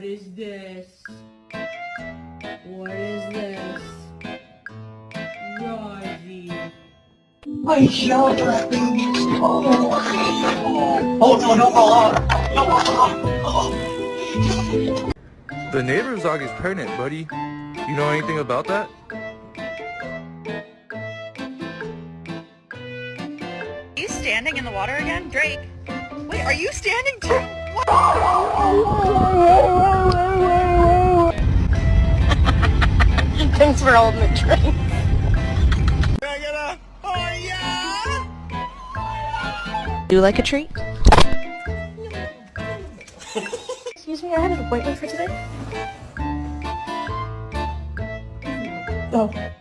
What is this? What is this? Rosie. I shall trap you. Oh no, don't fall off. The neighbor's dog is pregnant, buddy. You know anything about that? Are you standing in the water again? Drake? Wait, are you standing too? What? Thanks for holding the drink. Oh yeah! Do you like a treat? Excuse me, I had an appointment for today. Oh.